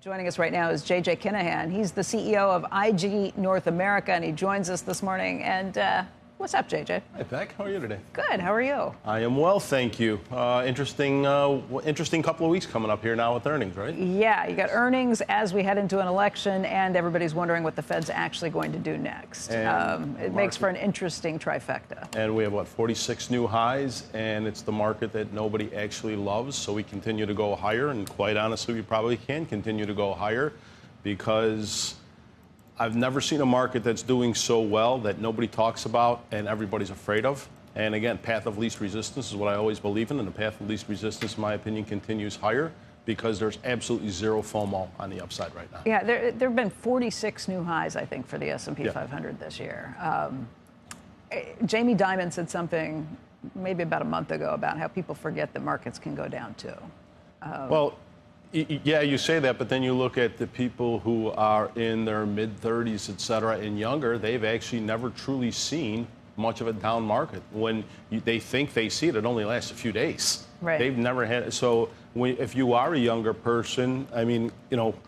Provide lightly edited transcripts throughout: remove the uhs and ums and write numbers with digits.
Joining us right now is KInahan. He's the CEO of IG North America, and he joins us this morning. And what's up, JJ? Hi, Beck. How are you today? Good. How are you? I am well, thank you. Interesting couple of weeks coming up here now with earnings, right? Yeah, you got earnings as we head into an election, and everybody's wondering what the Fed's actually going to do next. It makes for an interesting trifecta. And we have, 46 new highs, and it's the market that nobody actually loves, so we continue to go higher, and quite honestly, we probably can continue to go higher because I've never seen a market that's doing so well that nobody talks about and everybody's afraid of. And again, path of least resistance is what I always believe in, and the path of least resistance, in my opinion, continues higher because there's absolutely zero FOMO on the upside right now. Yeah, there have been 46 new highs, I think, for the S&P 500 this year. Jamie Dimon said something maybe about a month ago about how people forget that markets can go down too. Well, yeah, you say that, but then you look at the people who are in their mid-30s, et cetera, and younger, they've actually never truly seen much of a down market. When they think they see it, it only lasts a few days. Right. They've never had it. So if you are a younger person, I mean,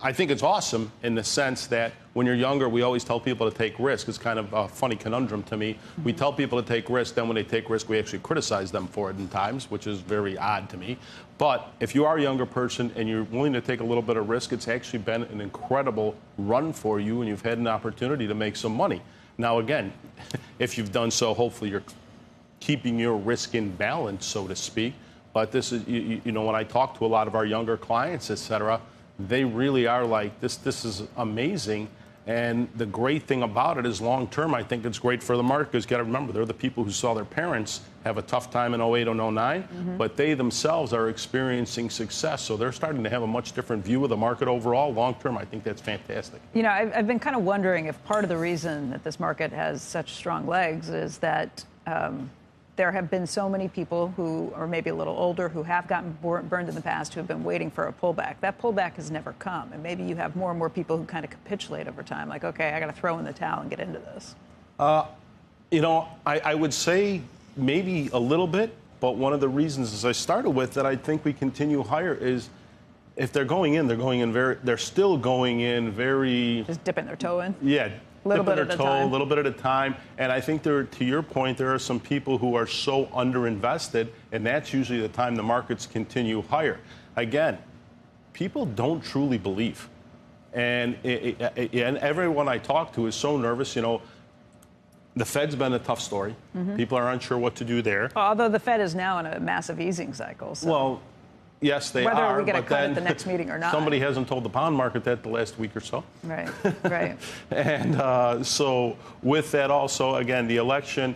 I think it's awesome in the sense that when you're younger, we always tell people to take risk. It's kind of a funny conundrum to me. Mm-hmm. We tell people to take risk, then when they take risk, we actually criticize them for it in times, which is very odd to me. But if you are a younger person and you're willing to take a little bit of risk, it's actually been an incredible run for you, and you've had an opportunity to make some money. Now, again, if you've done so, hopefully you're keeping your risk in balance, so to speak. But this is, when I talk to a lot of our younger clients, et cetera, they really are like, this is amazing. And the great thing about it is long term, I think it's great for the market because you got to remember, they're the people who saw their parents have a tough time in 08 and 09, but they themselves are experiencing success. So they're starting to have a much different view of the market overall. Long term, I think that's fantastic. I've been kind of wondering if part of the reason that this market has such strong legs is that there have been so many people who are maybe a little older who have gotten burned in the past who have been waiting for a pullback. That pullback has never come. And maybe you have more and more people who kind of capitulate over time. Like, okay, I got to throw in the towel and get into this. I would say maybe a little bit. But one of the reasons, as I started with, that I think we continue higher is if they're going in, they're still going in very... Just dipping their toe in? Yeah. A little bit at a time. A little bit at a time. And I think to your point, there are some people who are so underinvested, and that's usually the time the markets continue higher. Again, people don't truly believe. And everyone I talk to is so nervous. The Fed's been a tough story. People are unsure what to do there. Although the Fed is now in a massive easing cycle. So. Well, yes, they are. Whether we get a cut at the next meeting or not. Somebody hasn't told the bond market that the last week or so. Right, right. And so with that also, again, the election,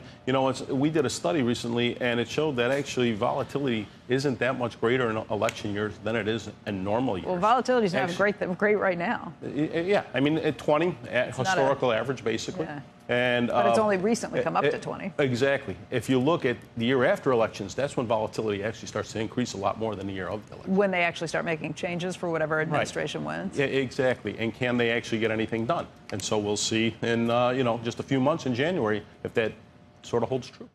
we did a study recently, and it showed that actually volatility isn't that much greater in election years than it is in normal years. Well, volatility is not great right now. Yeah, I mean, at 20, historical average, basically. Yeah. But it's only recently come up to 20. Exactly. If you look at the year after elections, that's when volatility actually starts to increase a lot more than the year of the election. When they actually start making changes for whatever administration wins. Yeah, exactly. And can they actually get anything done? And so we'll see in just a few months in January if that sort of holds true.